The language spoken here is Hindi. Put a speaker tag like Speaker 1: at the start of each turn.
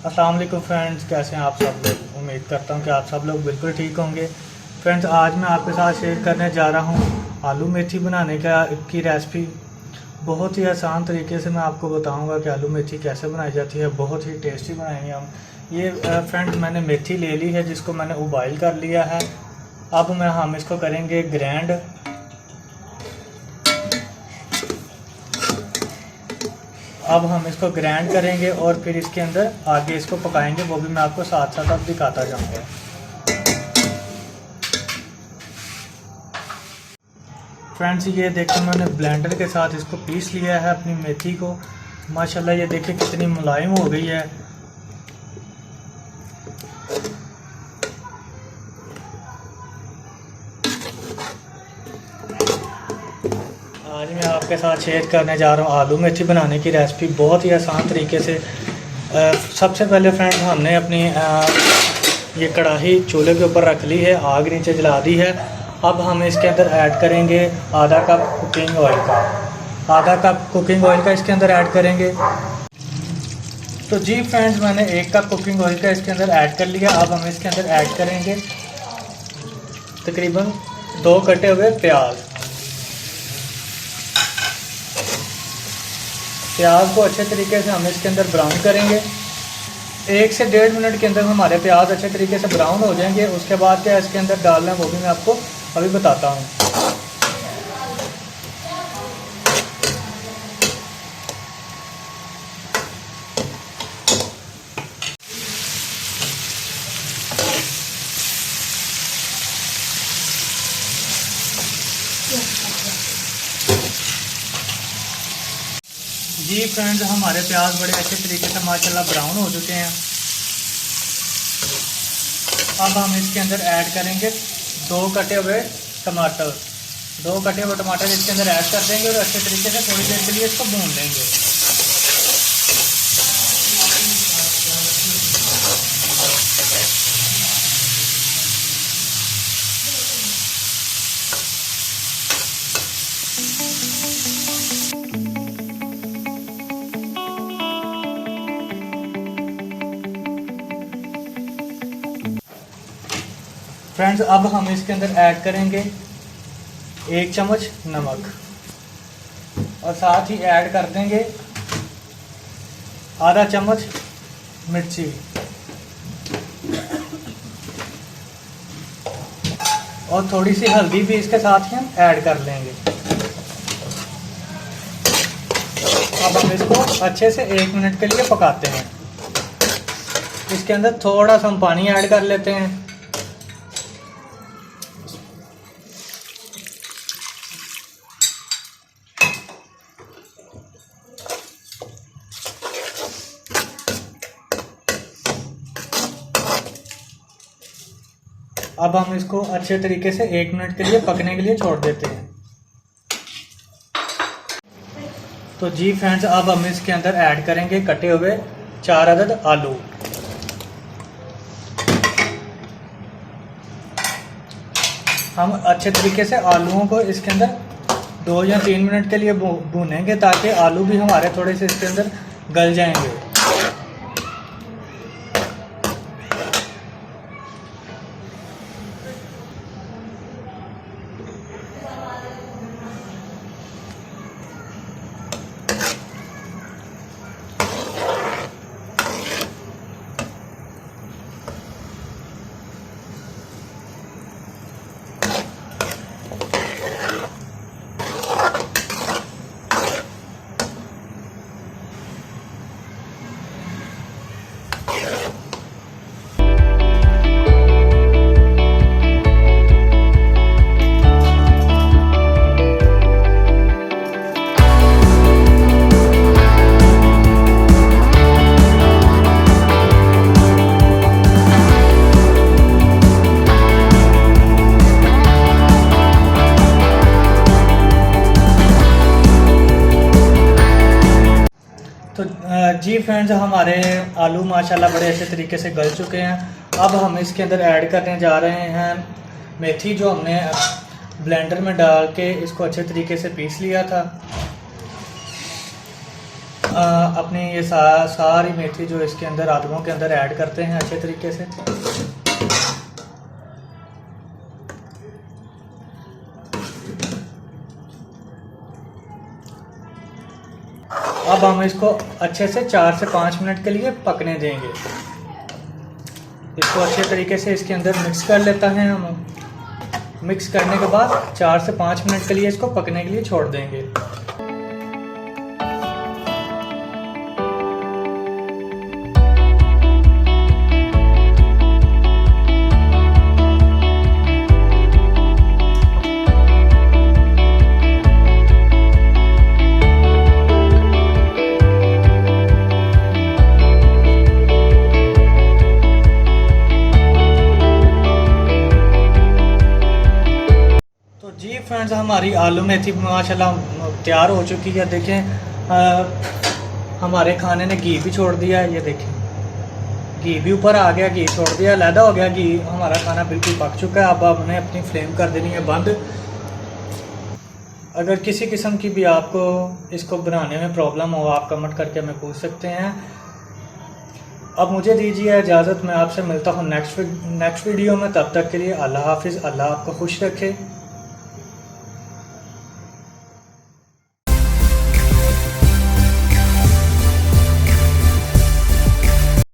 Speaker 1: अस्सलाम वालेकुम फ्रेंड्स, कैसे हैं आप सब लोग। उम्मीद करता हूं कि आप सब लोग बिल्कुल ठीक होंगे। फ्रेंड्स, आज मैं आपके साथ शेयर करने जा रहा हूं आलू मेथी बनाने की रेसिपी। बहुत ही आसान तरीके से मैं आपको बताऊंगा कि आलू मेथी कैसे बनाई जाती है। बहुत ही टेस्टी बनाएंगे हम ये। फ्रेंड्स, मैंने मेथी ले ली है जिसको मैंने उबाइल कर लिया है। अब हम इसको करेंगे ग्रैंड। अब हम इसको ग्राइंड करेंगे और फिर इसके अंदर आगे इसको पकाएंगे, वो भी मैं आपको साथ साथ अब दिखाता जाऊंगा। फ्रेंड्स, ये देखिए मैंने ब्लेंडर के साथ इसको पीस लिया है अपनी मेथी को। माशाल्लाह ये देखिए कितनी मुलायम हो गई है। आज मैं आपके साथ शेयर करने जा रहा हूँ आलू मेथी बनाने की रेसिपी, बहुत ही आसान तरीके से। सबसे पहले फ्रेंड्स, हमने अपनी ये कढ़ाई चूल्हे के ऊपर रख ली है, आग नीचे जला दी है। अब हम इसके अंदर ऐड करेंगे आधा कप कुकिंग ऑयल का। आधा कप कुकिंग ऑयल का इसके अंदर ऐड करेंगे। तो जी फ्रेंड्स, मैंने 1 कप कुकिंग ऑयल का इसके अंदर ऐड कर लिया। अब हम इसके अंदर ऐड करेंगे तकरीबन 2 कटे हुए प्याज। प्याज को अच्छे तरीके से हम इसके अंदर ब्राउन करेंगे। 1 से 1.5 मिनट के अंदर हमारे प्याज अच्छे तरीके से ब्राउन हो जाएंगे। उसके बाद क्या इसके अंदर डालना है वो भी मैं आपको अभी बताता हूँ। जी फ्रेंड्स, हमारे प्याज बड़े अच्छे तरीके से माशाल्लाह ब्राउन हो चुके हैं। अब हम इसके अंदर ऐड करेंगे 2 कटे हुए टमाटर। 2 कटे हुए टमाटर इसके अंदर ऐड कर देंगे और अच्छे तरीके से थोड़ी देर के लिए इसको भून लेंगे। फ्रेंड्स, अब हम इसके अंदर ऐड करेंगे 1 चम्मच नमक और साथ ही ऐड कर देंगे आधा चम्मच मिर्ची और थोड़ी सी हल्दी भी इसके साथ ही हम ऐड कर लेंगे। अब हम इसको अच्छे से 1 मिनट के लिए पकाते हैं। इसके अंदर थोड़ा सा हम पानी ऐड कर लेते हैं। अब हम इसको अच्छे तरीके से 1 मिनट के लिए पकने के लिए छोड़ देते हैं। तो जी फ्रेंड्स, अब हम इसके अंदर ऐड करेंगे कटे हुए 4 अदद आलू। हम अच्छे तरीके से आलूओं को इसके अंदर 2 या 3 मिनट के लिए भूनेंगे ताकि आलू भी हमारे थोड़े से इसके अंदर गल जाएंगे। तो जी फ्रेंड्स, हमारे आलू माशाल्लाह बड़े अच्छे तरीके से गल चुके हैं। अब हम इसके अंदर ऐड करने जा रहे हैं मेथी, जो हमने ब्लेंडर में डाल के इसको अच्छे तरीके से पीस लिया था। अपनी ये सारी मेथी जो इसके अंदर आलूओं के अंदर ऐड करते हैं अच्छे तरीके से। अब हम इसको अच्छे से 4 से 5 मिनट के लिए पकने देंगे। इसको अच्छे तरीके से इसके अंदर मिक्स कर लेता है हम। मिक्स करने के बाद 4 से 5 मिनट के लिए इसको पकने के लिए छोड़ देंगे। जी फ्रेंड्स, हमारी आलू मेथी माशाल्लाह तैयार हो चुकी है। देखें हमारे खाने ने घी भी छोड़ दिया है। ये देखें घी भी ऊपर आ गया, घी छोड़ दिया, अलहदा हो गया घी। हमारा खाना बिल्कुल पक चुका है। अब हमने अपनी फ्लेम कर देनी है बंद। अगर किसी किस्म की भी आपको इसको बनाने में प्रॉब्लम हो, आप कमेंट करके हमें पूछ सकते हैं। अब मुझे दीजिए इजाज़त, मैं आपसे मिलता हूँ नेक्स्ट वीडियो में। तब तक के लिए अल्लाह हाफिज़। अल्लाह आपको खुश रखे।